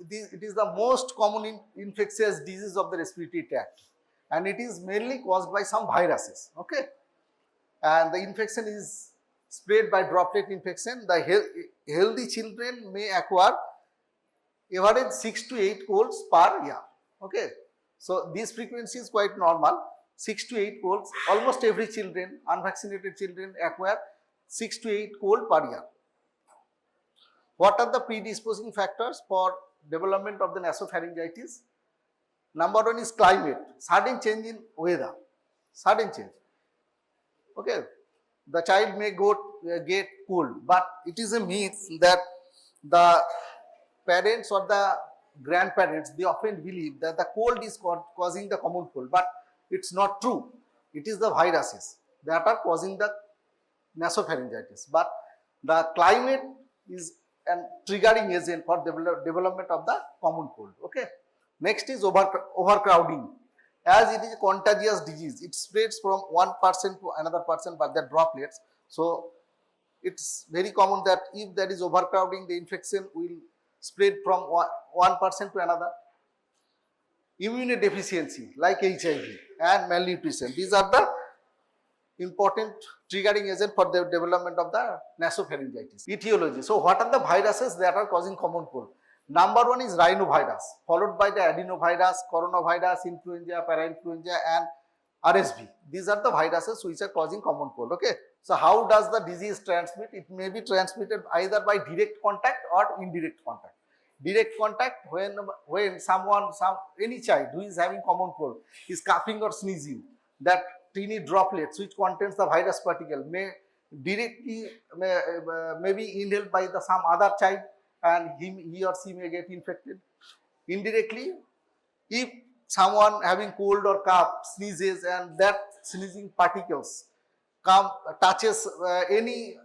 It is the most common infectious disease of the respiratory tract, and it is mainly caused by some viruses. Okay, and the infection is spread by droplet infection. The healthy children may acquire average 6 to 8 colds per year. Okay, so this frequency is quite normal. 6 to 8 colds. Almost every children, unvaccinated children, acquire 6 to 8 cold per year. What are the predisposing factors for development of the nasopharyngitis? Number one is climate, sudden change in weather, sudden change. Okay, the child may get cold, but it is a myth that the parents or the grandparents, they often believe that the cold is causing the common cold, but it's not true. It is the viruses that are causing the nasopharyngitis, but the climate is an triggering agent for development of the common cold. Okay. Next is overcrowding. As it is a contagious disease, it spreads from one person to another person by the droplets. So it's very common that if there is overcrowding, the infection will spread from one person to another. Immunodeficiency like HIV and malnutrition, these are the important triggering agent for the development of the nasopharyngitis. Etiology. So what are the viruses that are causing common cold? Number one is rhinovirus, followed by the adenovirus, coronavirus, influenza, parainfluenza and RSV. These are the viruses which are causing common cold. Okay. So how does the disease transmit? It may be transmitted either by direct contact or indirect contact. Direct contact, when any child who is having common cold is coughing or sneezing, that tiny droplets which contains the virus particle may directly may be inhaled by some other child, and he or she may get infected. Indirectly, if someone having cold or cough sneezes and that sneezing particles touches any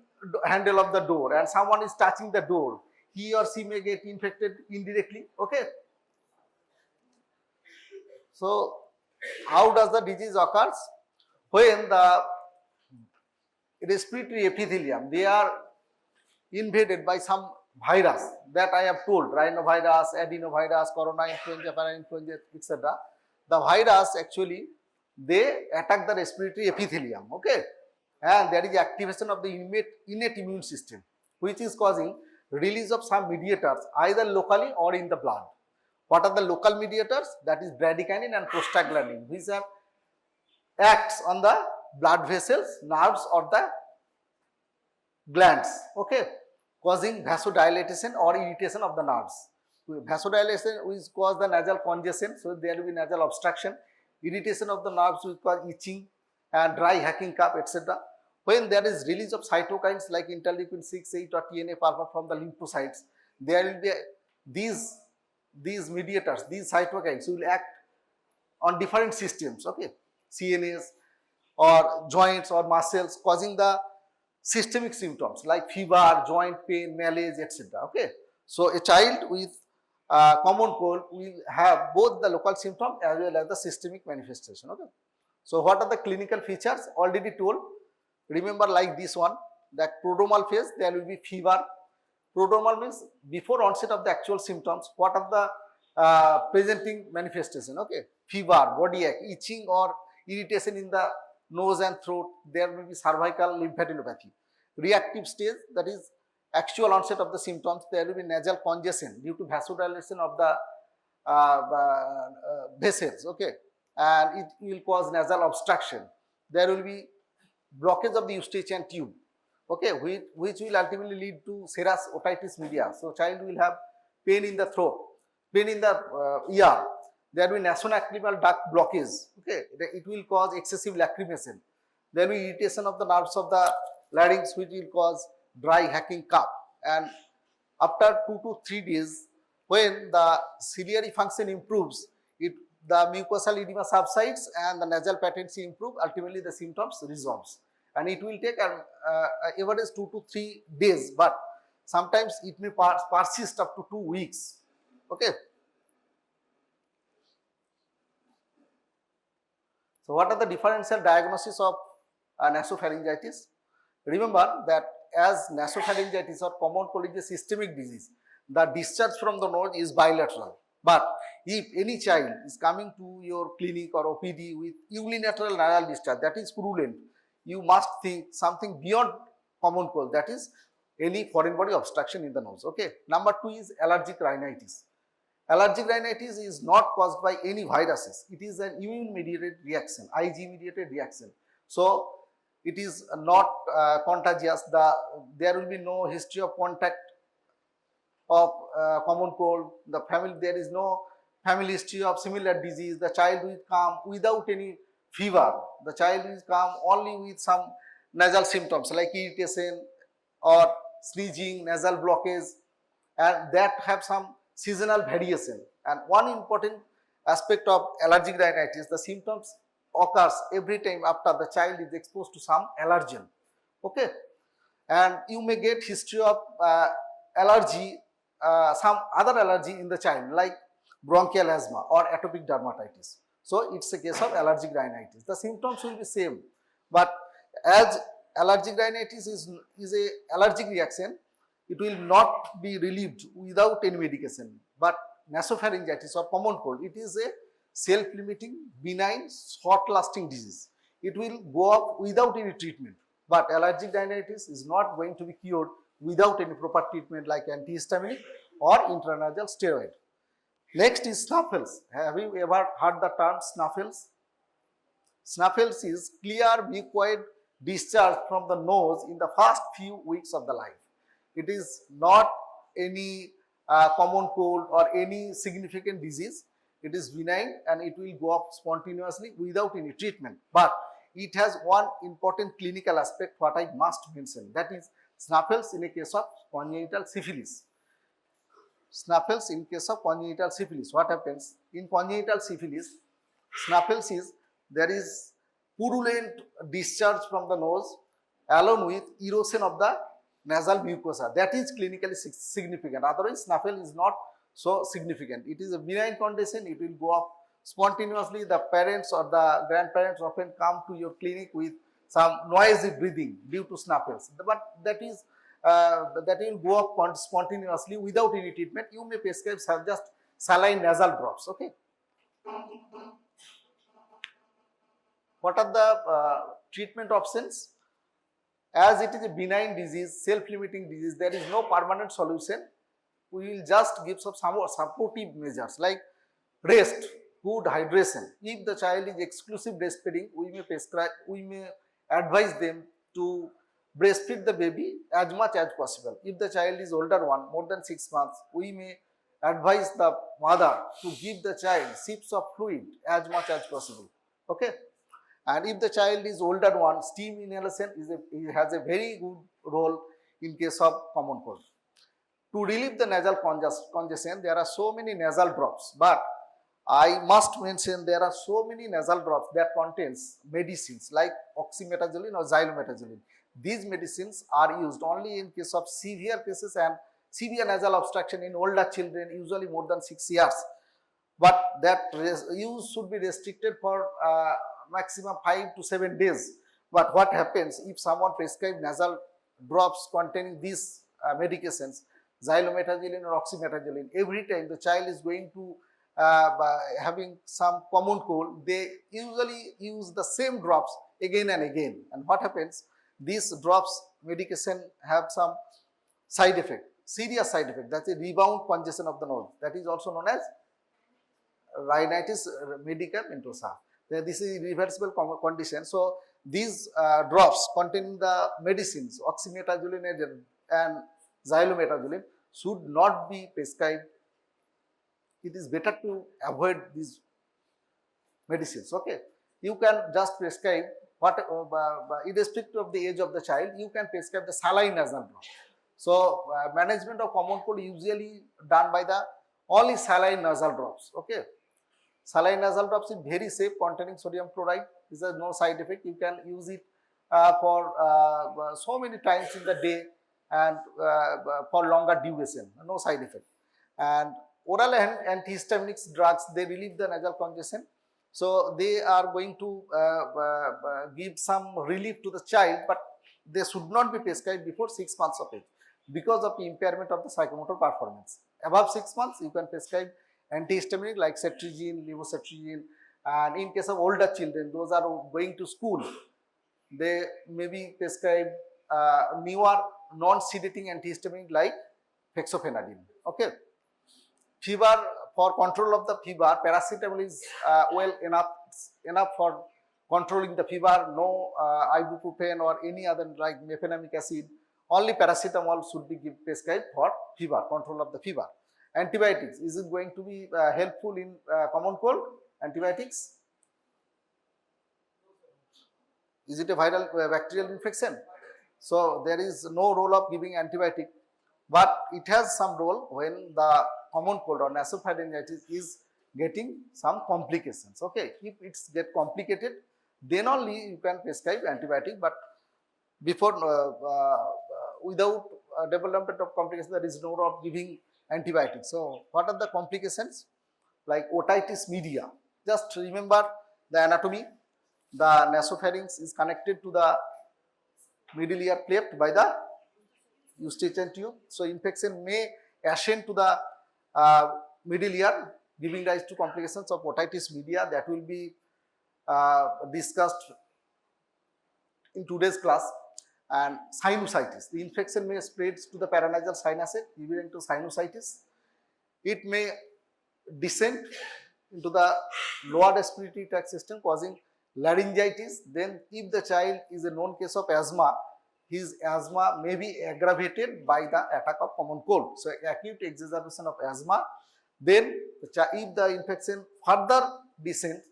handle of the door and someone is touching the door, he or she may get infected indirectly. Okay. So how does the disease occurs? When the respiratory epithelium, they are invaded by some virus that I have told, rhinovirus, adenovirus, corona influenza, parainfluenza, etc. The virus actually, they attack the respiratory epithelium. Okay, and there is activation of the innate immune system, which is causing release of some mediators either locally or in the blood. What are the local mediators? That is bradykinin and prostaglandin, which are acts on the blood vessels, nerves or the glands. Okay, causing vasodilation or irritation of the nerves. Vasodilation will cause the nasal congestion, so there will be nasal obstruction. Irritation of the nerves will cause itching and dry hacking cough, etc. When there is release of cytokines like interleukin 6, 8 or TNF-alpha from the lymphocytes, there will be these mediators, these cytokines will act on different systems, okay, CNS or joints or muscles, causing the systemic symptoms like fever, joint pain, malaise, etc. Okay, so a child with common cold will have both the local symptom as well as the systemic manifestation. Okay, so what are the clinical features? Already told. Remember, like this one, the prodromal phase, there will be fever. Prodromal means before onset of the actual symptoms. What are the presenting manifestation? Okay, fever, body ache, itching or irritation in the nose and throat. There will be cervical lymphadenopathy. Reactive stage, that is actual onset of the symptoms. There will be nasal congestion due to vasodilation of the vessels. Okay, and it will cause nasal obstruction. There will be blockage of the eustachian tube, okay, which will ultimately lead to serous otitis media. So child will have pain in the throat, pain in the ear. There will be nasolacrimal duct blockage. Okay, it will cause excessive lacrimation. There will be irritation of the nerves of the larynx, which will cause dry hacking cough. And after 2 to 3 days, when the ciliary function improves, the mucosal edema subsides and the nasal patency improve. Ultimately, the symptoms resolves, and it will take average 2 to 3 days, but sometimes it may persist up to 2 weeks. Okay. So what are the differential diagnosis of nasopharyngitis? Remember that as nasopharyngitis or common cold is a systemic disease, the discharge from the nose is bilateral. But if any child is coming to your clinic or OPD with unilateral nasal discharge, that is prevalent, you must think something beyond common cold, that is any foreign body obstruction in the nose. Okay. Number 2 is allergic rhinitis. Allergic rhinitis is not caused by any viruses. It is an immune mediated reaction, Ig mediated reaction. So it is not contagious. There will be no history of contact of common cold. The family, there is no family history of similar disease. The child will come without any fever. The child will come only with some nasal symptoms like irritation or sneezing, nasal blockage, and that have some seasonal variation. And one important aspect of allergic rhinitis, the symptoms occurs every time after the child is exposed to some allergen. Okay, and you may get history of allergy, some other allergy in the child like bronchial asthma or atopic dermatitis. So it's a case of allergic rhinitis. The symptoms will be same, but as allergic rhinitis is a allergic reaction, it will not be relieved without any medication. But nasopharyngitis or common cold, it is a self-limiting, benign, short-lasting disease. It will go up without any treatment. But allergic rhinitis is not going to be cured without any proper treatment like antihistaminic or intranasal steroid. Next is snuffles. Have you ever heard the term snuffles? Snuffles is clear mucoid discharge from the nose in the first few weeks of the life. It is not any common cold or any significant disease. It is benign and it will go up spontaneously without any treatment. But it has one important clinical aspect what I must mention, that is snuffles in a case of congenital syphilis. Snuffles in case of congenital syphilis. What happens in congenital syphilis? Snuffles is there is purulent discharge from the nose along with erosion of the nasal mucosa. That is clinically significant. Otherwise, snuffle is not so significant. It is a benign condition. It will go up spontaneously. The parents or the grandparents often come to your clinic with some noisy breathing due to snuffles. But that will go up spontaneously without any treatment. You may prescribe just saline nasal drops. Okay. What are the treatment options? As it is a benign disease, self-limiting disease, there is no permanent solution. We will just give some supportive measures like rest, good hydration. If the child is exclusive breastfeeding, we may advise them to breastfeed the baby as much as possible. If the child is older one, more than 6 months, we may advise the mother to give the child sips of fluid as much as possible. Okay. And if the child is older one, steam inhalation has a very good role in case of common cold. To relieve the nasal congestion, there are so many nasal drops, but I must mention there are so many nasal drops that contains medicines like oxymetazoline or xylometazoline. These medicines are used only in case of severe cases and severe nasal obstruction in older children, usually more than 6 years. But that use should be restricted for maximum 5 to 7 days. But what happens if someone prescribes nasal drops containing these medications, xylometazoline or oxymetazoline, every time the child is going to having some common cold, they usually use the same drops again and again. And what happens? These drops medication have some side effect, serious side effect. That's a rebound congestion of the nose. That is also known as rhinitis medicamentosa. This is a reversible condition. So these drops containing the medicines oxymetazoline and xylometazoline should not be prescribed. It is better to avoid these medicines. Okay, you can just prescribe what, irrespective of the age of the child, you can prescribe the saline nasal drop. So management of common cold usually done by the only saline nasal drops. Okay, saline nasal drops is very safe, containing sodium chloride. This has no side effect. You can use it for so many times in the day and for longer duration, no side effect. And oral antihistaminics drugs, they relieve the nasal congestion. So they are going to give some relief to the child, but they should not be prescribed before 6 months of age. because of the impairment of the psychomotor performance. Above 6 months, you can prescribe antihistaminic like cetirizine, levocetirizine, and in case of older children, those are going to school, they may be prescribed newer non-sedating antihistaminic like fexofenadine. Okay. Fever, for control of the fever, paracetamol is well enough for controlling the fever. No ibuprofen or any other like mefenamic acid. Only paracetamol should be prescribed for fever, control of the fever. Antibiotics, is it going to be helpful in common cold? Antibiotics? Is it a viral bacterial infection? So there is no role of giving antibiotic, but it has some role when the common cold or nasopharyngitis is getting some complications. Okay, if it's get complicated, then only you can prescribe antibiotic. But before without development of complications, there is no role of giving antibiotics. So what are the complications? Like otitis media. Just remember the anatomy. The nasopharynx is connected to the middle ear cleft by the eustachian tube. So infection may ascend to the middle ear, giving rise to complications of otitis media. That will be discussed in today's class. And sinusitis, the infection may spread to the paranasal sinuses, leading to sinusitis. It may descend into the lower respiratory tract system, causing laryngitis. Then if the child is a known case of asthma, his asthma may be aggravated by the attack of common cold. So acute exacerbation of asthma. Then if the infection further descends,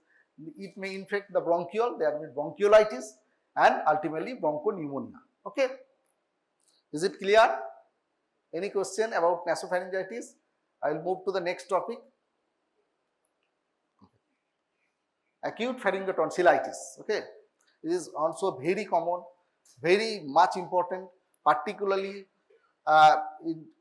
it may infect the bronchiole, there may be bronchiolitis and ultimately bronchopneumonia. Okay, is it clear? Any question about nasopharyngitis? I will move to the next topic. Acute pharyngotonsillitis. Okay, it is also very common, very much important. Particularly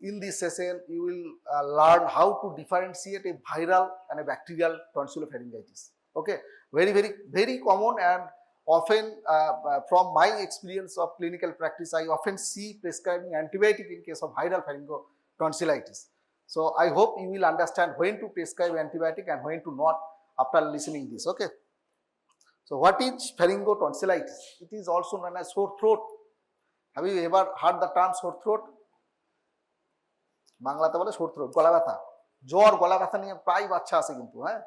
in this session, you will learn how to differentiate a viral and a bacterial tonsillopharyngitis. Okay, very common, and often from my experience of clinical practice, I often see prescribing antibiotic in case of viral pharyngotonsillitis. So I hope you will understand when to prescribe antibiotic and when to not after listening this. Okay. So what is pharyngotonsillitis? It is also known as sore throat. Have you ever heard the term sore throat? বাংলাতে বলে sore throat, গলা ব্যথা, জ্বর গলা ব্যথা নিয়ে প্রায় বাচ্চা আছে কিন্তু, হ্যাঁ,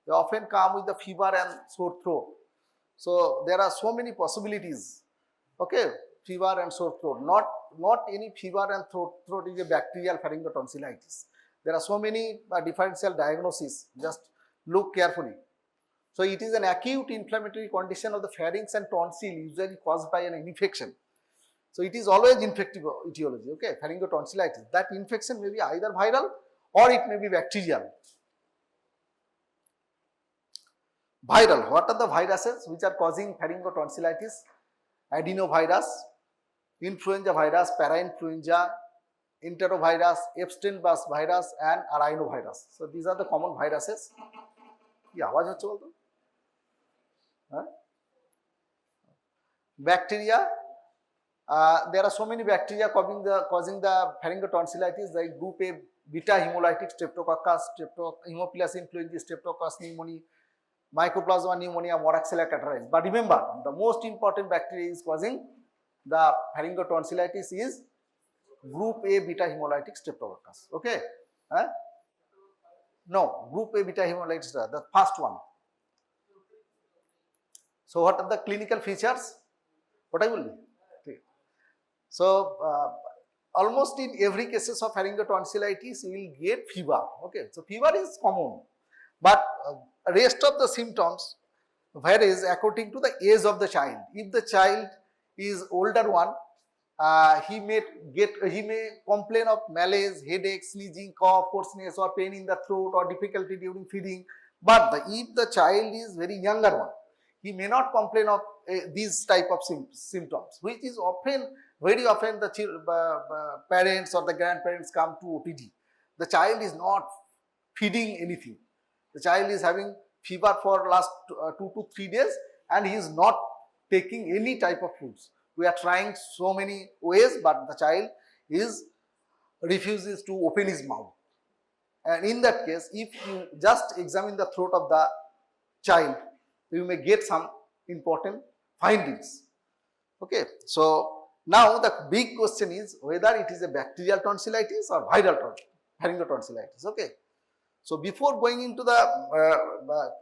they often come with the fever and sore throat. So there are so many possibilities. Okay, fever and sore throat. Not any fever and throat is a bacterial pharyngotonsillitis. There are so many differential diagnoses. Just look carefully. So it is an acute inflammatory condition of the pharynx and tonsil, usually caused by an infection. So it is always infective etiology. Okay, pharyngotonsillitis. That infection may be either viral or it may be bacterial. Viral. What are the viruses which are causing pharyngotonsillitis? Adenovirus, influenza virus, parainfluenza, enterovirus, Epstein-Barr virus, and rhinovirus. So these are the common viruses. Yeah, what is it? Bacteria. There are so many bacteria causing the pharyngotonsillitis, like group A beta hemolytic streptococcus, Haemophilus influenzae, streptococcus pneumoniae, Mycoplasma pneumonia, Moraxella catarrhalis. But remember, the most important bacteria is causing the pharyngotonsillitis is group A beta hemolytic streptococcus. Okay? No, group A beta hemolytic, the first one. So what are the clinical features? What I will do? Okay. So almost in every cases of pharyngotonsillitis, you will get fever. Okay, so fever is common, but rest of the symptoms varies according to the age of the child. If the child is older one, he may complain of malaise, headache, sneezing, cough, hoarseness, or pain in the throat, or difficulty during feeding. But if the child is very younger one, he may not complain of these type of symptoms, which is very often the parents or the grandparents come to OPD. The child is not feeding anything. The child is having fever for last 2 to 3 days and he is not taking any type of foods. We are trying so many ways, but the child is refuses to open his mouth. And in that case, if you just examine the throat of the child, you may get some important findings. Okay, so now the big question is whether it is a bacterial tonsillitis or viral pharyngotonsillitis. Okay, so before going into the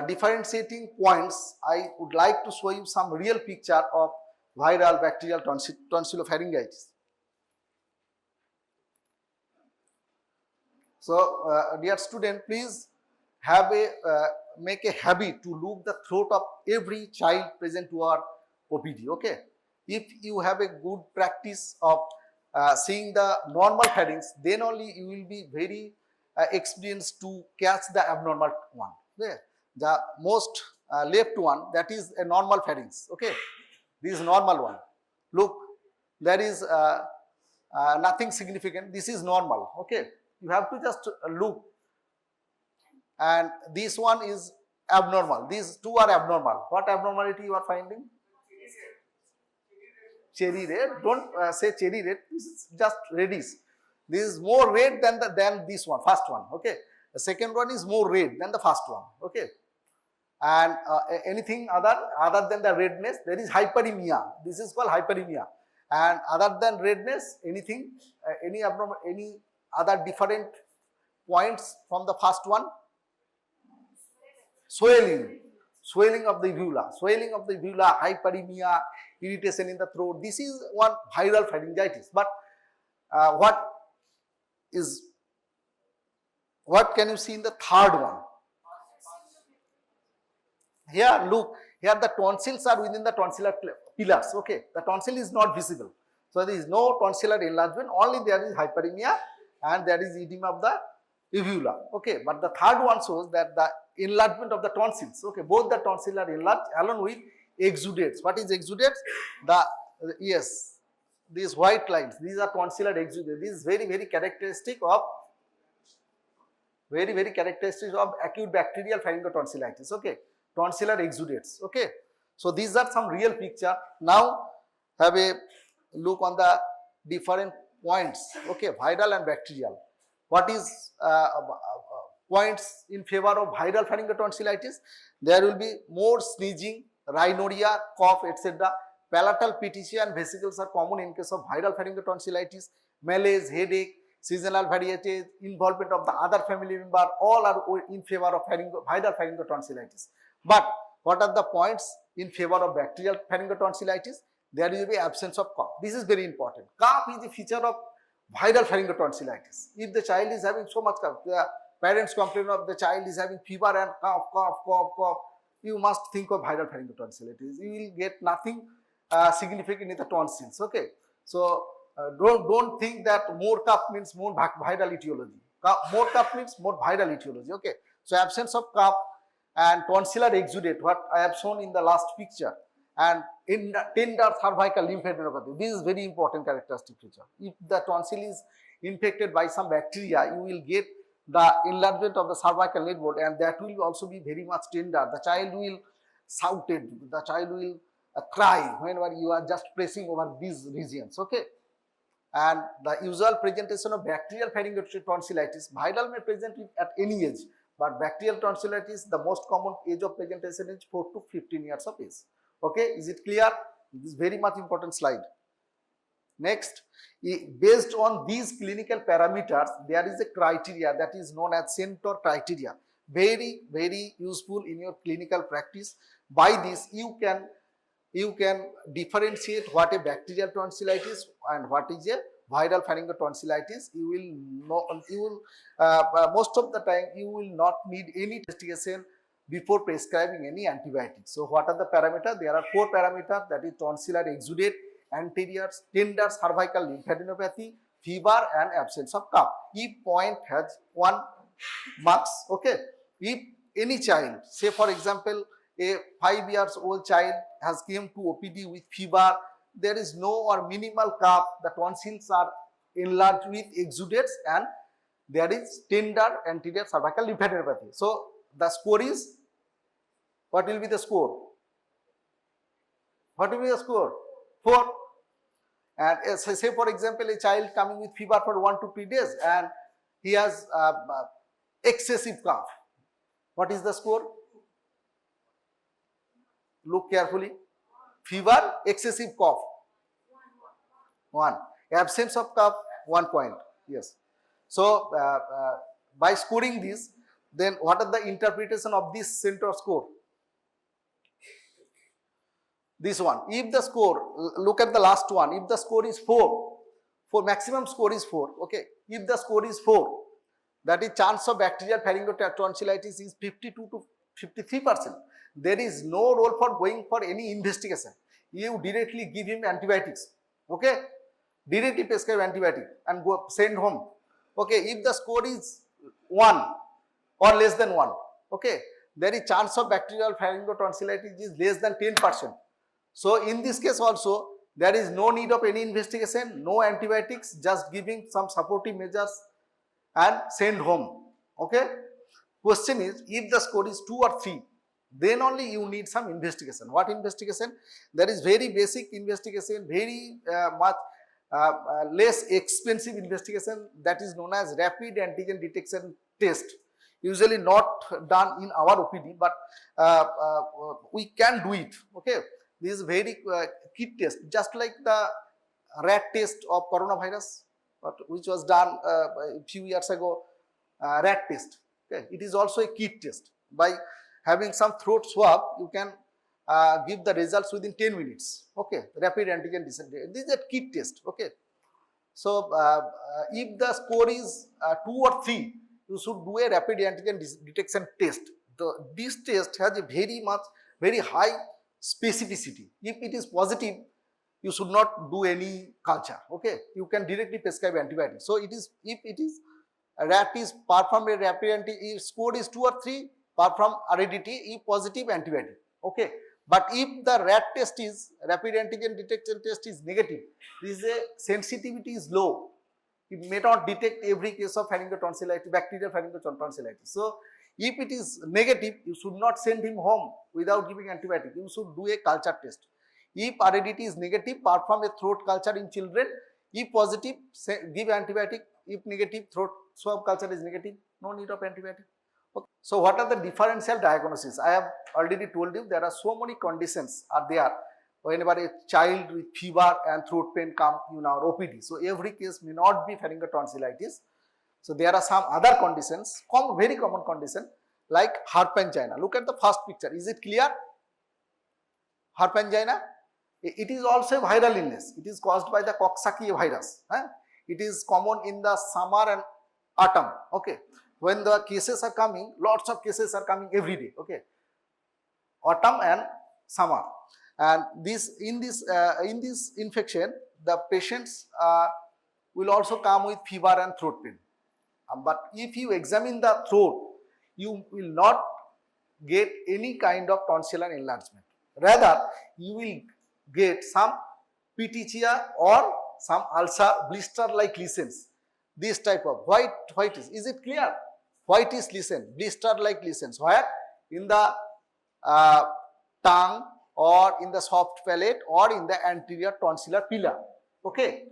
differentiating points, I would like to show you some real picture of viral bacterial tonsillopharyngitis. So, dear student, please have a make a habit to look the throat of every child present to our OPD. Okay, if you have a good practice of seeing the normal pharynx, then only you will be very experienced to catch the abnormal one. Okay? The most left one, that is a normal pharynx. Okay, this is normal one. Look, there is nothing significant. This is normal. Okay, you have to just look, and this one is abnormal. These two are abnormal. What abnormality you are finding? Cherry red. Don't say cherry red. This is just reddish. This is more red than this one, first one. Okay, the second one is more red than the first one. Okay, and anything other than the redness, there is hyperemia. This is called hyperemia. And other than redness, anything, any abnormal, any other different points from the first one? Swelling of the uvula, hyperemia, irritation in the throat. This is one viral pharyngitis. But what can you see in the third one? Here, look, here the tonsils are within the tonsillar pillars. Okay, the tonsil is not visible. So there is no tonsillar enlargement, only there is hyperemia and there is edema of the uvula. Okay, but the third one shows that the enlargement of the tonsils. Okay, both the tonsils are enlarged along with exudates. What is exudates? Yes, these white lines, these are tonsillar exudates. This is very characteristic of acute bacterial pharyngotonsillitis. Okay, tonsillar exudates. Okay, so these are some real picture. Now have a look on the different points. Okay, viral and bacterial. What is points in favor of viral pharyngotonsillitis? There will be more sneezing, rhinorrhea, cough, etc. Palatal petechiae and vesicles are common in case of viral pharyngotonsillitis. Malaise, headache, seasonal varieties, involvement of the other family member, all are in favor of viral pharyngotonsillitis. But what are the points in favor of bacterial pharyngotonsillitis? There will be absence of cough. This is very important. Cough is a feature of viral pharyngotonsillitis. If the child is having so much cough, the parents complain of the child is having fever and cough, you must think of viral pharyngotonsillitis. You will get nothing significant in the tonsils. Okay, so don't think that more cough means more viral etiology. More cough means more viral etiology. Okay, so absence of cough and tonsillar exudate, what I have shown in the last picture, and in the tender cervical lymphadenopathy. This is very important characteristic feature. If the tonsil is infected by some bacteria, you will get the enlargement of the cervical network, and that will also be very much tender. The child will shout it, the child will cry whenever you are just pressing over these regions. Okay, and the usual presentation of bacterial pharyngotonsillitis, viral may present it at any age, but bacterial tonsillitis, the most common age of presentation is 4 to 15 years of age. Okay, is it clear? This is very much important slide. Next, based on these clinical parameters, there is a criteria that is known as Centor criteria. Very useful in your clinical practice. By this, you can differentiate what a bacterial tonsillitis and what is a viral pharyngotonsillitis. You will know, most of the time you will not need any investigation before prescribing any antibiotics. So what are the parameters? There are 4 parameters, that is tonsillar exudate, anterior, tender cervical lymphadenopathy, fever and absence of cough. Each point has 1 marks. Okay, if any child, say for example a 5 years old child has came to OPD with fever, there is no or minimal cough, the tonsils are enlarged with exudates, and there is tender anterior cervical lymphadenopathy. So the score is, what will be the score? What will be the score? 4. And say for example, a child coming with fever for 1 to 3 days and he has excessive cough. What is the score? Look carefully. Fever, excessive cough, 1. Absence of cough, 1 point. Yes. So by scoring this, then what are the interpretation of this Centor score? This one. If the score, look at the last one. If the score is 4, maximum score is 4. Okay. If the score is 4, that is chance of bacterial pharyngotonsillitis is 52 to 53%. There is no role for going for any investigation. You directly give him antibiotics. Okay. Directly prescribe antibiotic and go send home. Okay. If the score is 1 or less than 1, okay, there is chance of bacterial pharyngotonsillitis is less than 10%. So in this case also, there is no need of any investigation, no antibiotics, just giving some supportive measures and send home. Okay. Question is, if the score is 2 or 3, then only you need some investigation. What investigation? There is very basic investigation, very much less expensive investigation, that is known as rapid antigen detection test. Usually not done in our OPD, but we can do it. Okay. This is very kit test, just like the rat test of coronavirus, which was done a few years ago, rat test. Okay. It is also a kit test. By having some throat swab, you can give the results within 10 minutes. Okay. Rapid antigen detection. This is a kit test. Okay. So if the score is 2 or 3, you should do a rapid antigen detection test. This test has a very high specificity. If it is positive, you should not do any culture. Okay. You can directly prescribe antibiotics. So it is, if it is rat is perform a rapid if score is 2 or 3, perform RADT, if positive, antibiotic. Okay. But if the rat test is, rapid antigen detection test is negative, this is a sensitivity is low. It may not detect every case of pharyngotonsillitis, bacterial pharyngotonsillitis. So if it is negative, you should not send him home without giving antibiotic. You should do a culture test. If RADT is negative, perform a throat culture in children. If positive, give antibiotic. If negative, throat swab culture is negative, no need of antibiotic. Okay. So what are the differential diagnoses? I have already told you there are so many conditions are there. Whenever a child with fever and throat pain come in our OPD, so every case may not be pharyngotonsillitis. So there are some other conditions, very common condition like herpangina. Look at the first picture. Is it clear? Herpangina. It is also a viral illness. It is caused by the Coxsackie virus. It is common in the summer and autumn. Okay. When the cases are coming, lots of cases are coming every day. Okay. Autumn and summer. And in this infection, the patients will also come with fever and throat pain. But if you examine the throat, you will not get any kind of tonsillar enlargement. Rather, you will get some petechia or some ulcer, blister-like lesions. This type of whitish. Is it clear? Whitish lesion, blister-like lesions. Where? In the tongue or in the soft palate or in the anterior tonsillar pillar. Okay.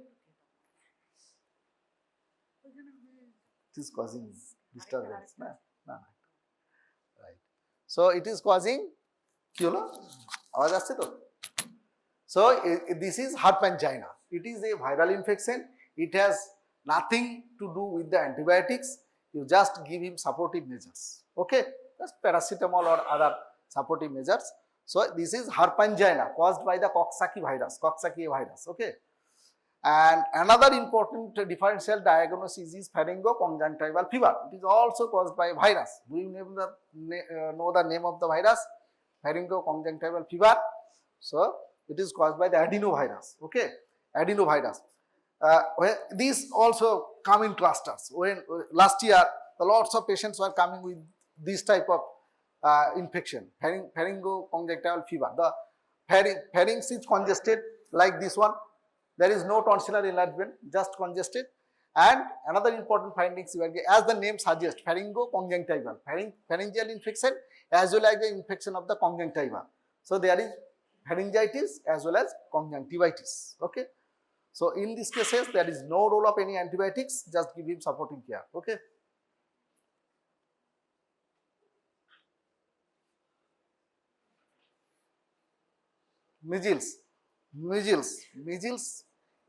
It is causing disturbance. No. Right. So it is causing, so this is herpangina. It is a viral infection. It has nothing to do with the antibiotics. You just give him supportive measures. Okay. Just paracetamol or other supportive measures. So this is herpangina caused by the Coxsackie virus. Okay. And another important differential diagnosis is pharyngoconjunctival fever. It is also caused by virus. Do you know the name of the virus? Pharyngoconjunctival fever. So it is caused by the adenovirus. Okay, adenovirus. These also come in clusters. When last year, lots of patients were coming with this type of infection, pharyngoconjunctival fever. The pharynx is congested like this one. There is no tonsillar enlargement, just congested. And another important findings, as the name suggests, pharyngoconjunctival, pharyngeal infection as well as the infection of the conjunctiva. So there is pharyngitis as well as conjunctivitis. Okay. So in these cases, there is no role of any antibiotics, just give him supporting care. Okay. Measles.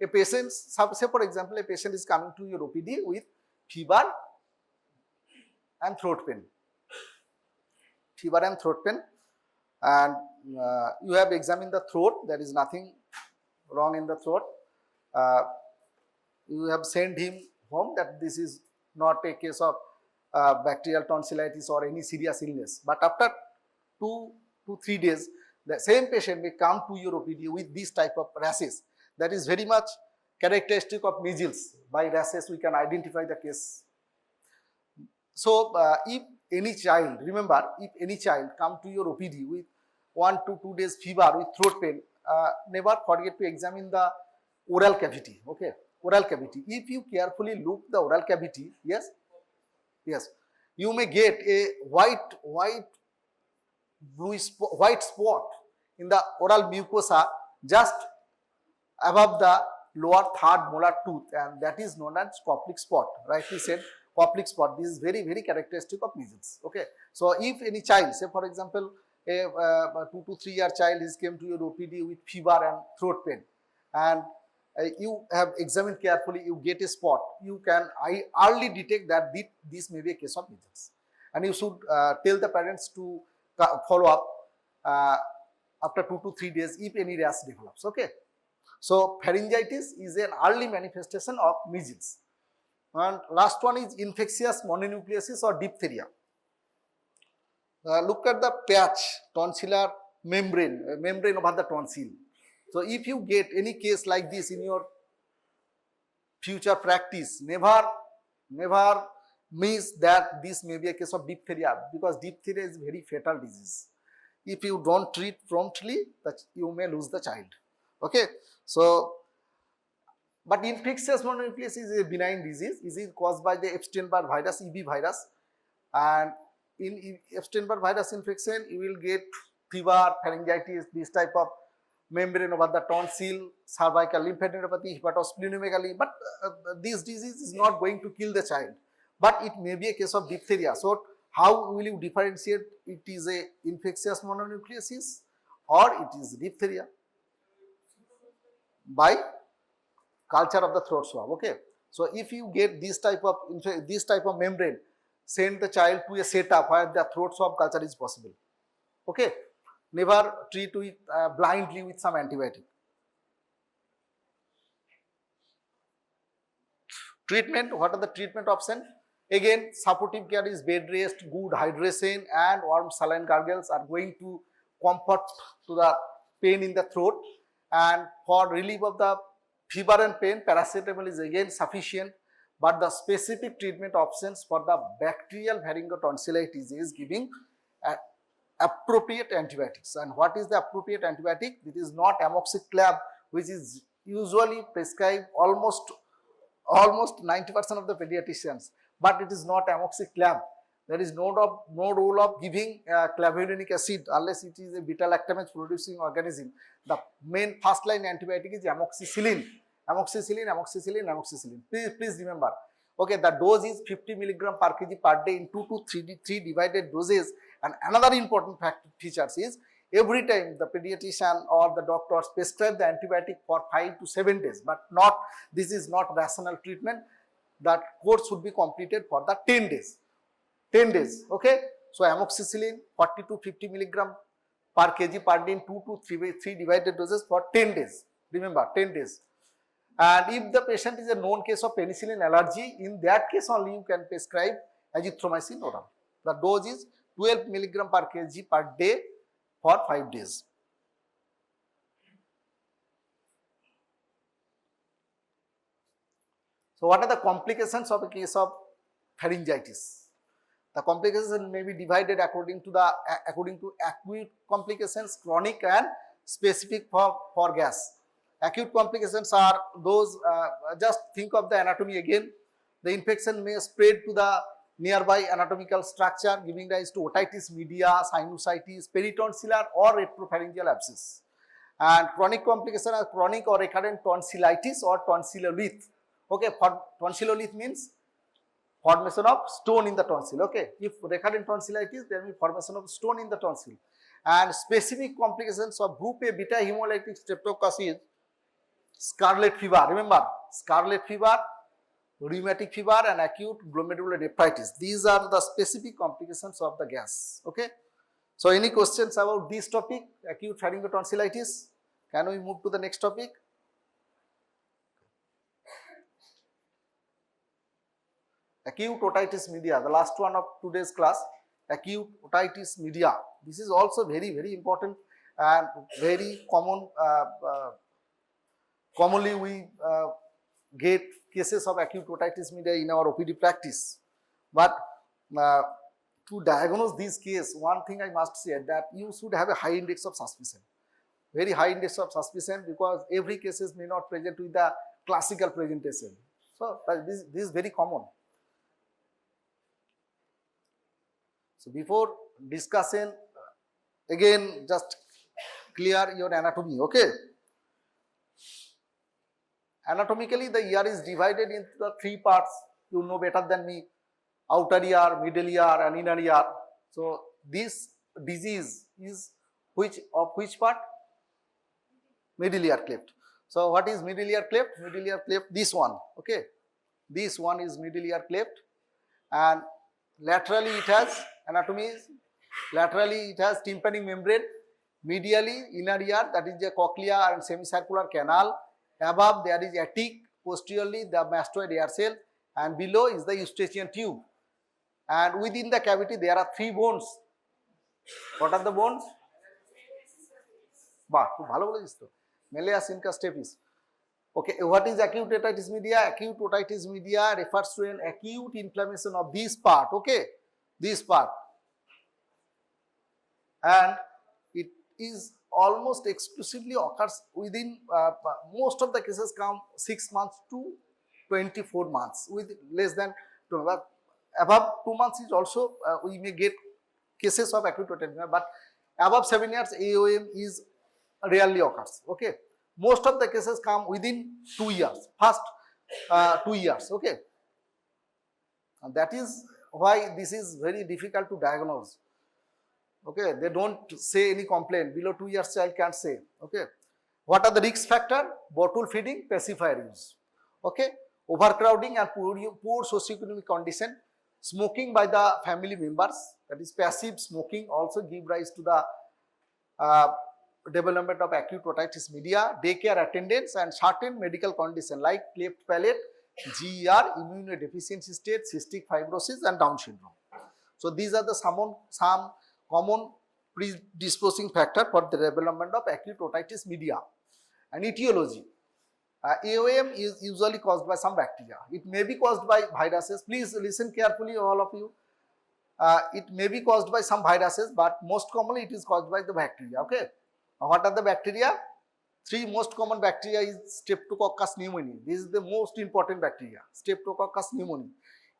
A patient, say for example, a patient is coming to your OPD with fever and throat pain. And you have examined the throat, there is nothing wrong in the throat. You have sent him home that this is not a case of bacterial tonsillitis or any serious illness. But after 2 to 3 days, the same patient may come to your OPD with this type of rashes. That is very much characteristic of measles. By rashes, we can identify the case. So, if any child, remember, if any child come to your OPD with 1 to 2 days fever with throat pain, never forget to examine the oral cavity. Okay, oral cavity. If you carefully look the oral cavity, yes, you may get a white spot in the oral mucosa just above the lower third molar tooth, and that is known as Koplik spot. Rightly said, Koplik spot. This is very, very characteristic of measles. Okay, so if any child, say for example, a 2 to 3 year child is came to your OPD with fever and throat pain, and you have examined carefully, you get a spot, you can early detect that this may be a case of measles, and you should tell the parents to follow up after 2 to 3 days if any rash develops. Okay, so pharyngitis is an early manifestation of measles. And last one is infectious mononucleosis or diphtheria. Look at the patch, tonsillar membrane over the tonsil. So if you get any case like this in your future practice, never miss that this may be a case of diphtheria, because diphtheria is very fatal disease. If you don't treat promptly, you may lose the child. Okay, so but infectious mononucleosis is a benign disease. It is caused by the Epstein-Barr virus, EB virus, and in Epstein-Barr virus infection, you will get fever, pharyngitis, this type of membrane over the tonsil, cervical lymphadenopathy, hepatosplenomegaly. But this disease is not going to kill the child, but it may be a case of diphtheria. So how will you differentiate it is a infectious mononucleosis or it is diphtheria? By culture of the throat swab. Okay, so if you get this type of membrane, send the child to a setup where the throat swab culture is possible. Okay, never treat with blindly with some antibiotic. Treatment, what are the treatment options? Again, supportive care is bed rest, good hydration and warm saline gargles are going to comfort to the pain in the throat. And for relief of the fever and pain, paracetamol is again sufficient, but the specific treatment options for the bacterial pharyngotonsillitis is giving appropriate antibiotics. And what is the appropriate antibiotic? It is not amoxicillin, which is usually prescribed almost 90% of the pediatricians, but it is not amoxicillin. There is no role of giving clavulanic acid unless it is a beta-lactamase producing organism. The main first line antibiotic is amoxicillin. Please remember. Okay, the dose is 50 milligram per kg per day in 2 to 3 divided doses. And another important feature is every time the pediatrician or the doctor prescribe the antibiotic for 5 to 7 days, but this is not rational treatment. That course should be completed for the 10 days. 10 days, okay? So amoxicillin 40 to 50 milligram per kg per day in 2 to 3 divided doses for 10 days. Remember, 10 days. And if the patient is a known case of penicillin allergy, in that case only you can prescribe azithromycin oral. The dose is 12 milligram per kg per day for 5 days. So what are the complications of a case of pharyngitis? The complications may be divided according to acute complications, chronic and specific for gas. Acute complications are those, just think of the anatomy again. The infection may spread to the nearby anatomical structure, giving rise to otitis media, sinusitis, peritonsillar or retropharyngeal abscess. And chronic complication are chronic or recurrent tonsillitis or tonsillolith. Okay, tonsillolith means formation of stone in the tonsil. Okay, if recurrent tonsillitis, there will be formation of stone in the tonsil. And specific complications of group A beta hemolytic streptococcus is scarlet fever. Remember, scarlet fever, rheumatic fever, and acute glomerulonephritis. These are the specific complications of the gas. Okay. So, any questions about this topic, acute pharyngotonsillitis? Can we move to the next topic? Acute otitis media, the last one of today's class, acute otitis media. This is also very, very important and very common. Commonly, we get cases of acute otitis media in our OPD practice. But to diagnose this case, one thing I must say that you should have a high index of suspicion. Very high index of suspicion, because every cases may not present with the classical presentation. So, this is very common. So, before discussing, again just clear your anatomy. Okay. Anatomically, the ear is divided into the three parts. You know better than me: outer ear, middle ear, and inner ear. So, this disease is which part? Middle ear cleft. So, what is middle ear cleft? Middle ear cleft, this one. Okay, this one is middle ear cleft, and laterally it has anatomy is laterally it has tympanic membrane. Medially, inner ear, that is the cochlea and semicircular canal. Above there is attic, posteriorly the mastoid air cell, and below is the eustachian tube. And within the cavity there are three bones. What are the bones? Malleus, incus, stapes. Okay, what is acute otitis media? Acute otitis media refers to an acute inflammation of this part. Okay, this part, and it is almost exclusively occurs within most of the cases come 6 months to 24 months, with less than 2, above 2 months is also we may get cases of acute otitis media, but above 7 years AOM is rarely occurs. Okay, most of the cases come within 2 years, first 2 years. Okay, and that is why this is very difficult to diagnose. Okay, they don't say any complaint. Below 2 years child can't say. Okay, what are the risk factor? Bottle feeding, pacifier use. Okay, overcrowding and poor socioeconomic condition, smoking by the family members, that is passive smoking, also give rise to the development of acute otitis media. Daycare attendance and certain medical condition like cleft palate, GER, immunodeficiency state, cystic fibrosis, and Down syndrome. So these are the some common predisposing factor for the development of acute otitis media. And etiology, AOM is usually caused by some bacteria. It may be caused by viruses. Please listen carefully, all of you. It may be caused by some viruses, but most commonly it is caused by the bacteria. Okay, what are the bacteria? Three most common bacteria is Streptococcus pneumoniae. This is the most important bacteria, Streptococcus pneumoniae.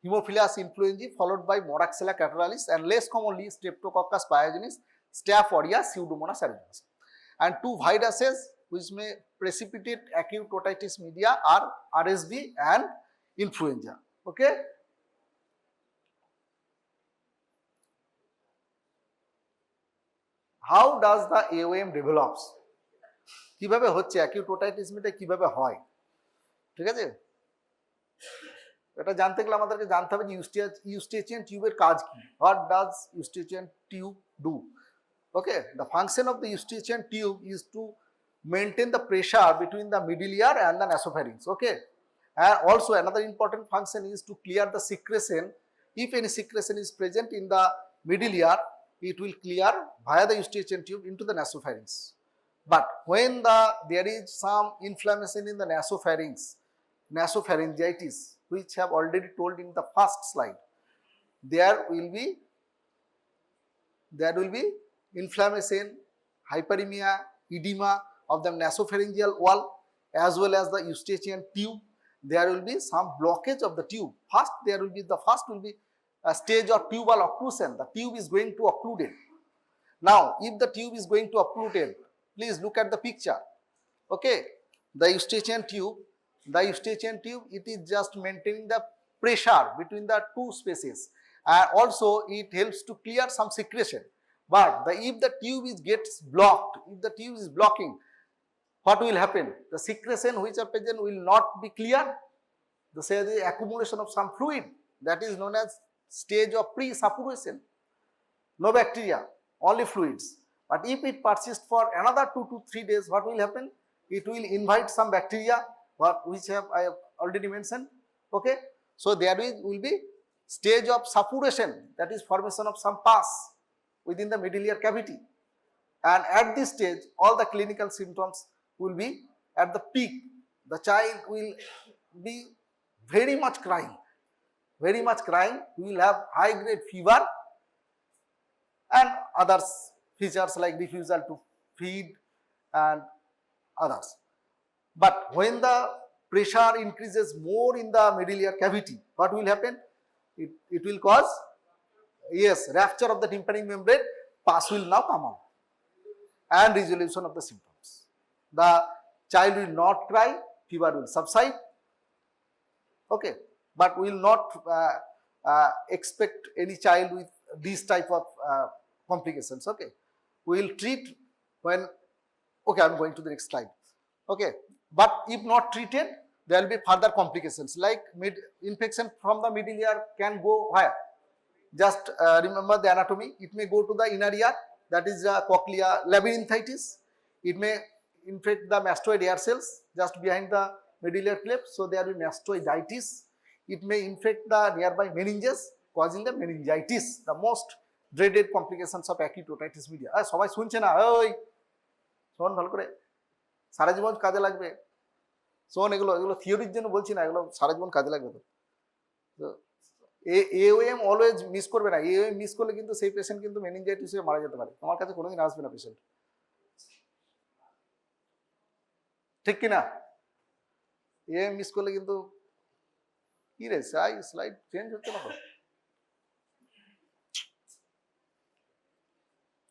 Haemophilus influenzae, followed by Moraxella catarrhalis, and less commonly Streptococcus pyogenes, Staph aureus, Pseudomonas aeruginosa. And two viruses which may precipitate acute otitis media are RSV and influenza. Okay. How does the AOM develops? কিভাবে হচ্ছে acute otitis media কিভাবে হয়? ঠিক আছে? এটা জানতে গেলে আমাদেরকে জানতে হবে যে eustachian টিউবের কাজ কি। What does eustachian tube do? Okay, the function of the eustachian tube is to maintain the pressure between the middle ear and the nasopharynx. Okay, and also another important function is to clear the secretion. If any secretion is present in the middle ear, it will clear via the eustachian tube into the nasopharynx. But when there is some inflammation in the nasopharynx, nasopharyngitis, which I have already told in the first slide, there will be inflammation, hyperemia, edema of the nasopharyngeal wall as well as the eustachian tube. There will be some blockage of the tube. First will be a stage of tubal occlusion. The tube is going to occlude. Now, if the tube is going to occlude, Please look at the picture. Okay, the eustachian tube, it is just maintaining the pressure between the two spaces, and also it helps to clear some secretion. But if the tube gets blocked, if the tube is blocking, what will happen? The secretion which are present will not be clear. The accumulation of some fluid, that is known as stage of pre-suppuration. No bacteria, only fluids. But if it persists for another 2 to 3 days, what will happen? It will invite some bacteria, which I have already mentioned. Okay, so there will be stage of suppuration, that is formation of some pus within the medullary cavity. And at this stage, all the clinical symptoms will be at the peak. The child will be very much crying. Very much crying. We will have high grade fever and other features like refusal to feed and others. But when the pressure increases more in the medullary cavity, what will happen? It will cause, yes, rupture of the tympanic membrane, pus will now come out and resolution of the symptoms. The child will not cry, fever will subside. Okay, but we will not expect any child with these type of complications. Okay, we will treat when, okay, I am going to the next slide. Okay, but if not treated, there will be further complications like infection from the middle ear can go where? Just remember the anatomy. It may go to the inner ear, that is cochlea labyrinthitis. It may infect the mastoid air cells just behind the medullary cleft, so there will be mastoiditis. It may infect the nearby meninges, causing the meningitis, the most dreaded complications of acute otitis media. সবাই শুনছে না, ওই শোন ভালো করে, সারা জীবন কাজে লাগবে। শোন, এগুলো থিওরির জন্য বলছি না, এগুলো সারা জীবন কাজে লাগবে। তো এওএম অলওয়েজ মিস করবে না। এওএম মিস করলে কিন্তু সেই পেশেন্ট কিন্তু মেনিনজাইটিস হয়ে মারা যেতে পারে। তোমার কাছে কোনোদিন আসবে না পেশেন্ট, ঠিক কিনা? এওএম মিস করলে কিন্তু কি রে, স্লাইড চেঞ্জ হচ্ছে না তো?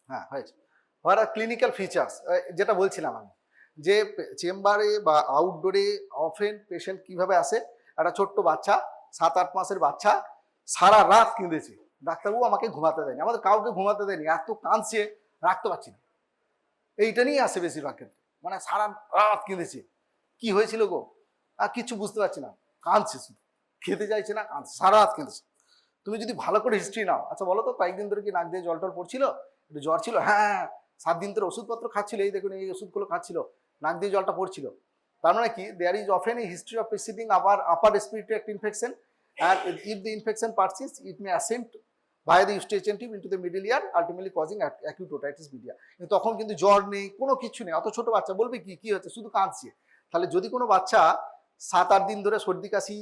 হ্যাঁ, হয়েছে। আর ক্লিনিক্যাল ফিচার্স যেটা বলছিলাম আমি, যে চেম্বারে বা আউটডোরে অফেন পেশেন্ট কিভাবে আসে, একটা ছোট্ট বাচ্চা 7-8 মাসের বাচ্চা সারা রাত কেঁদেছে, ডাক্তারবাবু আমাকে ঘুমাতে দেয়নি, আমাদের কাউকে ঘুমাতে দেয়নি, এত কাঁদছে রাখতে পারছি না। এইটা নিয়ে আসে বেশিরভাগ ক্ষেত্রে, মানে সারা রাত কেঁদেছে, কি হয়েছিল গো, আর কিছু বুঝতে পারছি না, কাঁদছে, শুধু খেতে চাইছে না, কাঁদছে, সারা রাত কেঁদেছে। তুমি যদি ভালো করে হিস্ট্রি নাও, আচ্ছা বলো তো কয়েকদিন ধরে কি নাক দিয়ে জল টল পড়ছিল, একটু জ্বর ছিল, হ্যাঁ 7 দিন ধরে ওষুধপত্র খাচ্ছিল, এই দেখুন এই ওষুধগুলো খাচ্ছিল, নাক দিয়ে জলটা পড়ছিল। তার মানে কি, there is often a history of preceding upper respiratory tract infection, and if the infection persists, it may ascend via the eustachian tube into the middle ear, ultimately causing acute otitis media. কিন্তু তখন কিন্তু জ্বর নেই, কোনো কিছু নেই, অত ছোট বাচ্চা বলবে কি হচ্ছে, শুধু কাঁদছে। তাহলে যদি কোনো বাচ্চা 7-8 দিন ধরে সর্দি কাশি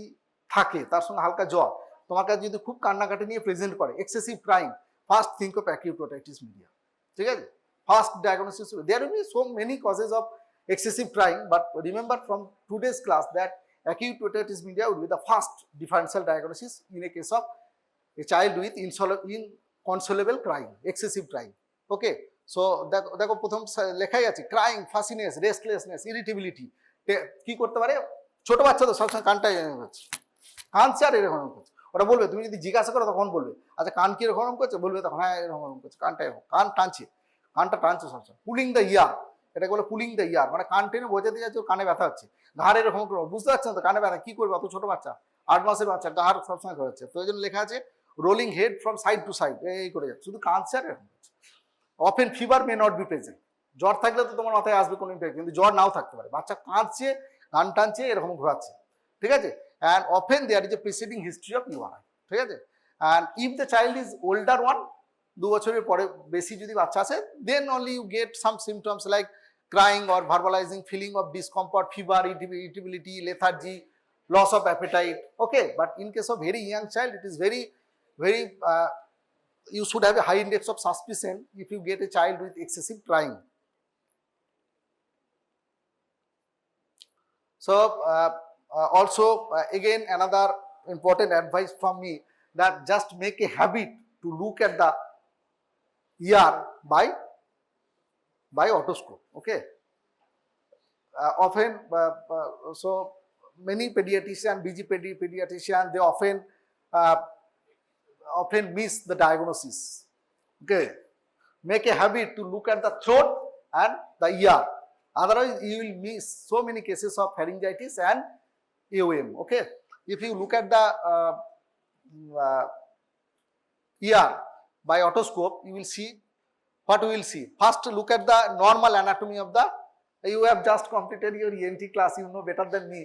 থাকে, তার সঙ্গে হালকা জ্বর, তোমার কাছে যদি খুব কান্নাকাটি নিয়ে প্রেজেন্ট করে, excessive crying, first think of acute otitis media, ঠিক আছে? First diagnosis, there will be so many causes of excessive crying, but remember from today's class that acute otitis media would be the first differential diagnosis in a case of a child with inconsolable crying, excessive crying. Okay, so দেখো প্রথম লেখাই আছে crying, ফাসিনেস, restlessness, irritability. কি করতে পারে, ছোট বাচ্চা তো সবসময় কানটাই কাঁদছে আর এরকম করছে, ওরা বলবে, তুমি যদি জিজ্ঞাসা করো তখন বলবে, আচ্ছা কান কি এরকম করছে, বলবে তখন হ্যাঁ এরকম করছে, কানটা এরকম, কান টানছে, কানটা টানছে সবসময়, পুলিং দ্য ইয়ার, এটাকে বলে পুলিং দ্য ইয়ার, মানে কান টেনে বোঝাতে যাচ্ছে কানে ব্যথা হচ্ছে, ঘাড় এরকম বুঝতে পারছেন তো, কানে ব্যথা, কি করবে অত ছোট বাচ্চা, 8 মাসের বাচ্চা, ঘাড় সবসময় করাচ্ছে, তো এই জন্য লেখা আছে rolling head from side to side, এই করে যাচ্ছে, শুধু কাঁদছে আর এরকম করছে। Often fever may not be present, জ্বর থাকলে তো তোমার মাথায় আসবে কোনো ইনফেকশন, কিন্তু জ্বর নাও থাকতে পারে, বাচ্চা কাঁদছে, কান টানছে, এরকম ঘোরাচ্ছে, ঠিক আছে? And often there is a preceding history of URI, ঠিক আছে? And if the child is older one, 2 বছরের পরে বেশি যদি বাচ্চা আসে, then only you get some symptoms like crying or verbalizing feeling of discomfort, fever, irritability, lethargy, loss of appetite. Okay, but in case of very young child, it is very you should have a high index of suspicion if you get a child with excessive crying. So also again another important advice from me, that just make a habit to look at the ear by by otoscope. Okay. Often, so many pediatrician, pediatrician, they often miss the diagnosis. Okay. Make a habit to look at the throat and the ear. Otherwise, you will miss so many cases of pharyngitis and AOM. Okay. If you look at the ear by otoscope, you will see what we will see. First, look at the normal anatomy of the. You have just completed your ENT class. You know better than me.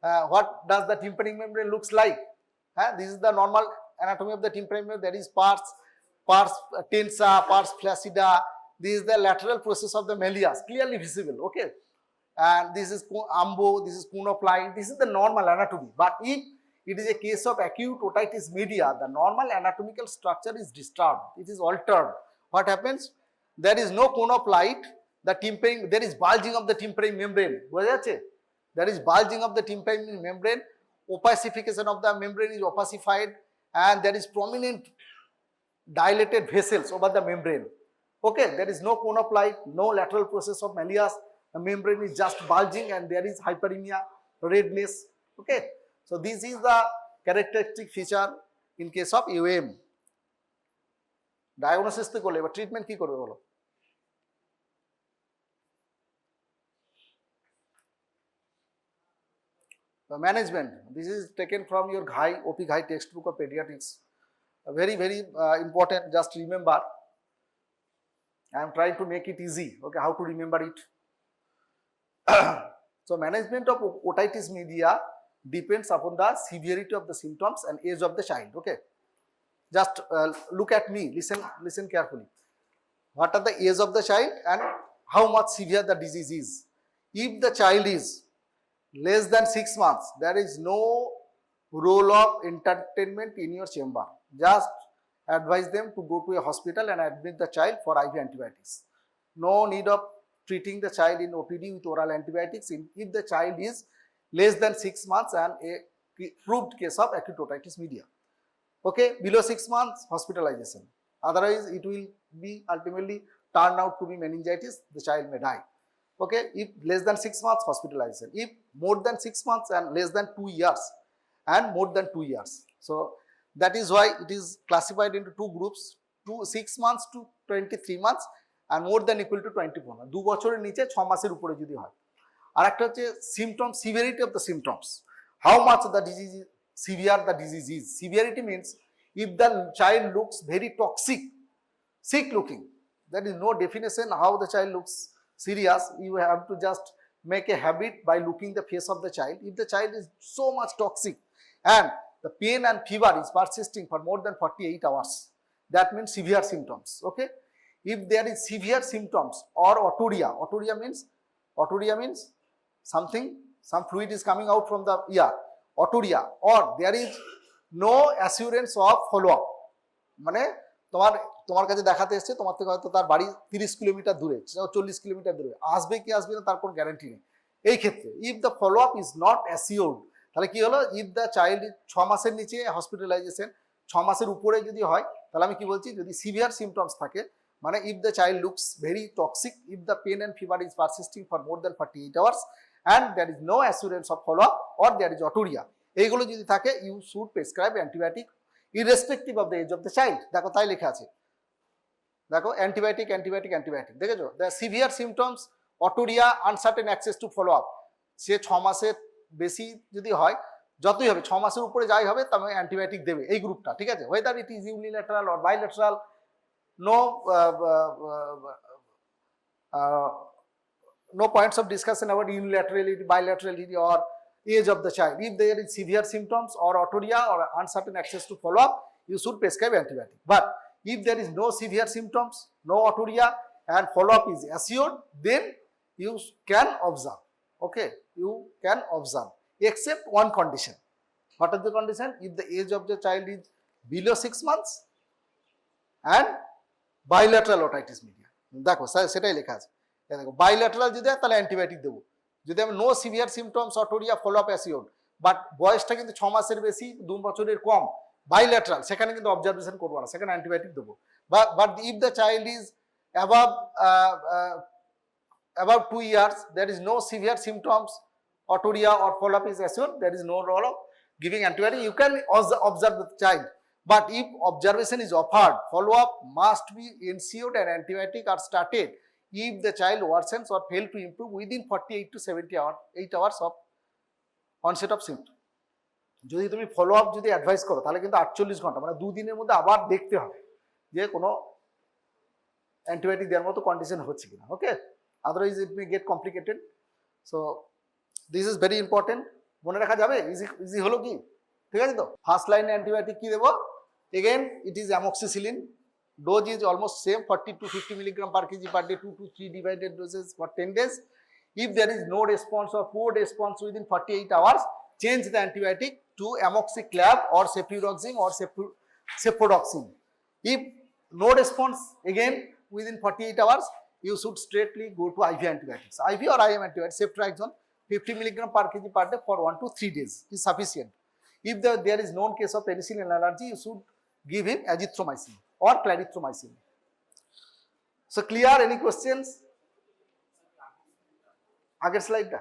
What does the tympanic membrane looks like? This is the normal anatomy of the tympanic membrane. There is pars tensa, pars flaccida. This is the lateral process of the malleus, clearly visible. Okay, and this is ambo. This is conopline. This is the normal anatomy. But if it is a case of acute otitis media, the normal anatomical structure is disturbed. It is altered. What happens? There is no conopline. The tympanic, there is bulging of the tympanic membrane. There is bulging of the tympanic membrane. Opacification of the membrane is opacified, and there is prominent dilated vessels over the membrane. Okay, there is no conopline, no lateral process of malleus. The membrane is just bulging, and there is hyperemia, redness. Okay, so this is the characteristic feature in case of AOM. Diagnosis to korle, but treatment ki korbe bolo? The management. This is taken from your Ghai, OP Ghai textbook of pediatrics. Very, very important. Just remember. I am trying to make it easy. Okay, how to remember it? So, management of otitis media depends upon the severity of the symptoms and age of the child. Okay, just look at me. Listen carefully. What are the age of the child and how much severe the disease is? If the child is less than 6 months, there is no role of entertainment in your chamber. Just advise them to go to a hospital and admit the child for IV antibiotics. No need of treating the child in OPD with oral antibiotics if the child is less than 6 months and a proved case of acute otitis media. Okay, below 6 months, hospitalization. Otherwise, it will be ultimately turned out to be meningitis. The child may die. Okay, if less than 6 months, hospitalization. If more than 6 months and less than 2 years and more than 2 years. So that is why it is classified into two groups, 6 months to 23 months and more than equal to 24 months. 2 বছরের নিচে 6 মাসের উপরে যদি হয়। আর একটা হচ্ছে symptoms, severity of the symptoms. How much the disease is severe the disease is. Severity means if the child looks very toxic, sick looking, there is no definition how the child looks serious. You have to just make a habit by looking the face of the child. If the child is so much toxic and the pain and fever is persisting for more than 48 hours, that means severe symptoms. Okay, if there is severe symptoms or otorrhea means something, some fluid is coming out from the ear, otorrhea, or there is no assurance of follow-up. মানে তোমার কাছে দেখাতে এসছে, তোমার থেকে হয়তো তার বাড়ি 30 কিলোমিটার দূরে, 40 কিলোমিটার দূরে, আসবে কি আসবে না তার কোনো গ্যারান্টি নেই। এই ক্ষেত্রে if the follow up is not assured, তাহলে কি হলো? ইফ দ্য চাইল্ড 6 মাসের নিচে হসপিটালাইজেশন, 6 মাসের উপরে যদি হয়, তাহলে আমি কি বলছি, যদি সিভিয়ার সিমটমস থাকে, মানে if the child looks very toxic, if the pain and fever is persisting for more than 48 hours and there is no assurance of follow up or there is otorrhoea, এইগুলো যদি থাকে, you should prescribe antibiotic irrespective of the age of the child. দেখো তাই লেখা আছে, দেখো antibiotic দেখেছো, the severe symptoms, otorrhoea, uncertain access to follow up. সে 6 মাসের বেশি যদি হয়, যতই হবে 6 মাসের উপরে যাই হবে, তবে অ্যান্টিবায়োটিক দেবে এই গ্রুপটা, ঠিক আছে? Weather it is unilateral or bilateral, no points of discussion about unilaterality, bilaterality or age of the child. If there is severe symptoms or otorrhea or uncertain access to follow up, you should prescribe antibiotic. But if there is no severe symptoms, no otorrhea and follow up is assured, then you can observe. Okay, you can observe, except one condition. What is the condition? If the age of the child is below 6 months and bilateral otitis media. দেখো সেটাই লেখা আছে, দেখো bilateral যদি হয় তাহলে antibiotic দেবো, যদি আমি no severe symptoms, otorrhoea, follow up assured, but বয়সটা কিন্তু 6 মাসের বেশি, 2 বছরের কম, বাইল্যাটারাল, সেখানে কিন্তু অবজারভেশন করবো না, সেখানে অ্যান্টিবায়োটিক দেবো। But if the child is above about 2 years, there is no severe symptoms, oturia or follow-up is assured, there is no role of giving antibiotic. You can observe the child, but if observation is offered, follow-up must be ensured and antibiotic are started if the child worsens or fail to improve within 48 to 70 hours, 8 hours of onset of symptom. যদি তুমি follow up যদি advice করো তাহলে কিন্তু 48 ঘন্টা মানে 2 দিনের মধ্যে আবার দেখতে হবে যে কোনো অ্যান্টিবায়োটিক দেওয়ার মতো কন্ডিশন হচ্ছে কিনা। Okay, otherwise it may get complicated. So this is very important, মনে রাখা যাবে। ইজি হলো কি? ঠিক আছে তো। ফার্স্ট লাইনে অ্যান্টিবায়োটিক কি দেবো? Again it is amoxicillin. Dose is almost same, 40 to 50 milligram per kg per day, 2 to 3 divided doses for 10 days. If there is no response or poor response within 48 hours, change the antibiotic to amoxicillin or cefuroxime or cefuroxime. If no response again within 48 hours, you should straightly go to IV antibiotics. IV or IM antibiotics, ceftriaxone 50 milligram per kg per day for 1 to 3 days is sufficient. If there is known case of penicillin allergy, you should give him azithromycin or clarithromycin. So clear? Any questions? আগের স্লাইডটা,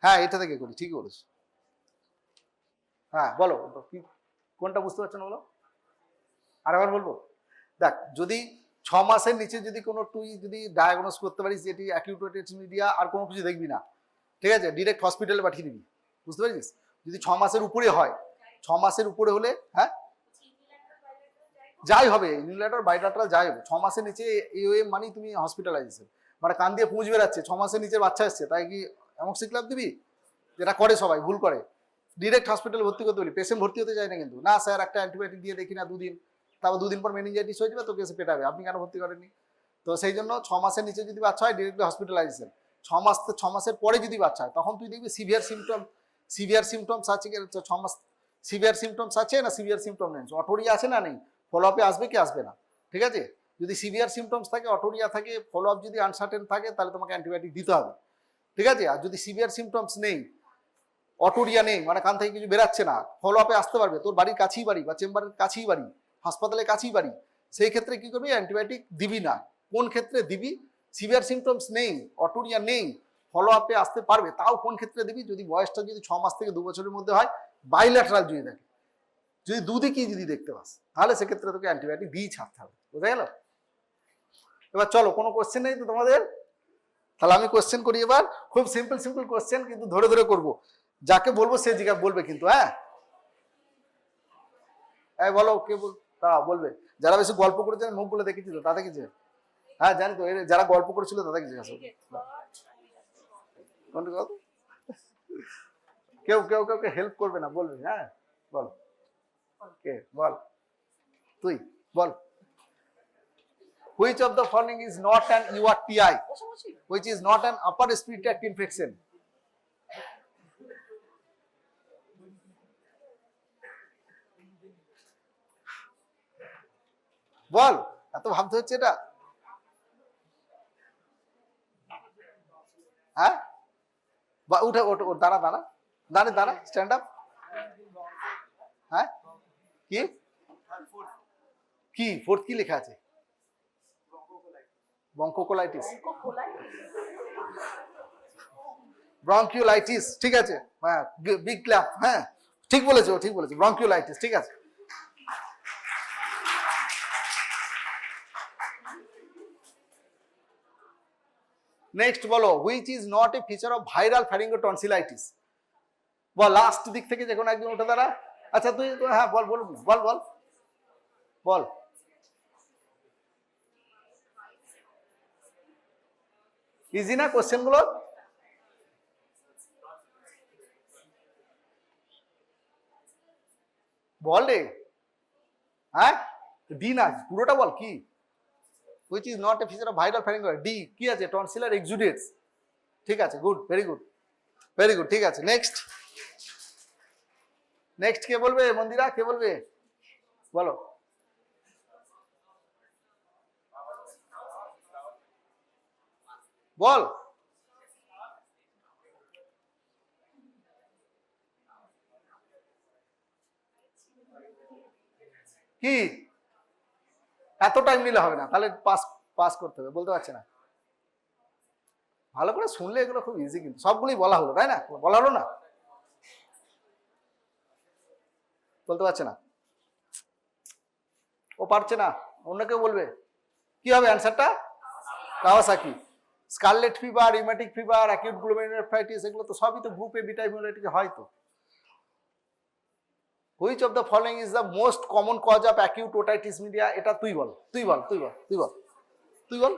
হ্যাঁ এটা থেকে করি, ঠিকই বলেছ। হ্যাঁ বলো কি, কোনটা বুঝতে পারছো না বলো, আরেকবার বলবো। দেখ, যদি 6 মাসের নিচে যদি কোনো তুই যদি ডায়াগনোস করতে পারিস যে এটি অ্যাকিউট ওটিটিস মিডিয়া, আর কোনো কিছু দেখবি না, ঠিক আছে, ডিরেক্ট হসপিটালে পাঠিয়ে দিবি, বুঝতে পারছিস। যদি 6 মাসের উপরে হয়, 6 মাসের উপরে হলে হ্যাঁ যাই হবে, ইউনিল্যাটারাল বাইল্যাটারাল যাই হবে, 6 মাসের নিচে এওএম মানে তুমি হসপিটালাইজেশন, মানে কান দিয়ে পুঁজ বেরাচ্ছে, 6 মাসের নিচে বাচ্চা এসছে, তাই কি অ্যামক্সিক্লাব দিবি? যেটা করে সবাই ভুল করে, ডিরেক্ট হসপিটাল ভর্তি করতে বলি। পেশেন্ট ভর্তি হতে চায় না কিন্তু, না স্যার একটা অ্যান্টিবায়োটিক দিয়ে দেখি না 2 দিন, তারপর 2 দিন পর মেনিনজাইটিস হয়ে যাবে, তোকে এসে পেটাবে, আপনি কেন ভর্তি করেননি? তো সেই জন্য 6 মাসের নিচে যদি বাচ্চা হয় ডিরেক্টলি হসপিটালাইজেশন। 6 মাসের পরে যদি বাচ্চা হয় তখন তুই দেখবি সিভিয়ার সিমটমস আছে, 6 মাস সিভিয়ার সিমটমস আছে না সিভিয়ার সিমটম নেই, অটোরিয়া আছে না নেই, ফলো আপে আসবে কি আসবে না, ঠিক আছে। যদি সিভিয়ার সিমটমস থাকে, অটোরিয়া থাকে, ফলো আপ যদি আনসার্টেন থাকে, তাহলে তোমাকে অ্যান্টিবায়োটিক দিতে হবে, ঠিক আছে। আর যদি সিভিয়ার সিমটমস নেই, অটোরিয়া নেই, মানে কান থেকে কিছু বেরাচ্ছে না, ফলো আপে আসতে পারবে, তোর বাড়ির কাছেই বাড়ি বা চেম্বারের কাছেই বাড়ি, হাসপাতালের কাছেই বাড়ি, সেই ক্ষেত্রে কি করবি? অ্যান্টিবায়োটিক দিবি না। কোন ক্ষেত্রে দিবি? সিভিয়ার সিমটমস নেই, অটোরিয়া নেই, ফলো আপে আসতে পারবে, তাও কোন ক্ষেত্রে দিবি? যদি বয়সটা যদি 6 মাস থেকে 2 বছরের মধ্যে হয়, বাইল্যাটারাল যদি দেখে, যদি দুদিকেই যদি দেখতে পাস, তাহলে সেক্ষেত্রে তোকে অ্যান্টিবায়োটিক দিয়েই ছাড়তে হবে, বোঝা গেল? এবার চলো, কোনো কোশ্চেন নেই তো তোমাদের? তাহলে আমি কোশ্চেন করি এবার, খুব সিম্পল কোশ্চেন, কিন্তু ধরে ধরে করবো, যাকে বলবো সে জিজ্ঞাসা বলবে কিন্তু, হ্যাঁ এই বলো কে তা বলবে। যারা বেশি গল্প করেছেন মুখ বলে দেখেছিল তাদের কিছু, হ্যাঁ জানি তো, যারা গল্প করেছিল তাদের কিছু জিজ্ঞাসা, কেউ কেউ কাউকে হেল্প করবে না, বলবে হ্যাঁ বল, কে বল, তুই বল। Which of the following is not an URTI? Which is not an upper respiratory tract infection? বল, এত ভাবতে হচ্ছে এটা, হ্যাঁ উঠে ওঠ, দাঁড়া দাঁড়া দাঁড়া দাঁড়া, স্ট্যান্ড আপ। হ্যাঁ কি কি ফোর্থ কি লেখা আছে? ব্রঙ্কোকোলাইটিস, ব্রঙ্কিওলাইটিস, ঠিক আছে, হ্যাঁ বিগ ক্ল্যাপ, হ্যাঁ ঠিক বলেছো, ঠিক বলেছো, ব্রঙ্কিওলাইটিস, ঠিক আছে। নেক্সট বলো, which is not a feature of viral pharyngotonsillitis? বল, লাস্ট দিক থেকে যে কোনো একজন উঠে দাঁড়া। আচ্ছা তুই, হ্যাঁ বল বল বল বল বল। ইজি না কোশ্চেন গুলো? বল রে, হ্যাঁ ডি না, পুরোটা বল কি? which is not a feature of viral pharyngitis, D কি আছে? tonsillar exudates, ঠিক আছে, good, very good, very good, ঠিক আছে। নেক্সট নেক্সট কে বলবে? মন্দিরা কে বলবে? বলো। বল, কি? এত টাইম নিলে হবে না, তাহলে পাস পাস করতে হবে, বলতে পারছে না। ভালো করে শুনলে এগুলো খুব ইজি, কিন্তু সবগুলোই বলা হলো, তাই না? বলা হলো না? বলতে পারছে না, ও পারছে না, অন্য কেউ বলবে। কি হবে অ্যান্সারটা? Kawasaki. Scarlet fever, rheumatic fever, acute glomerulonephritis, এগুলো তো সবই তো গ্রুপ এ বিটা ইমিউনিটি হয় তো। Which of the following is the most common cause of acute otitis media? এটা তুই বল, তুই বল, তুই বল, তুই বল, তুই বল।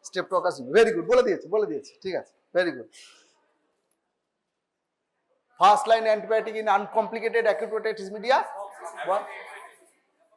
স্ট্রেপ্টোকাস। ভেরি গুড, বলে দিয়েছে, বলে দিয়েছে, ঠিক আছে, very good. First line antibiotic in uncomplicated acute otitis media?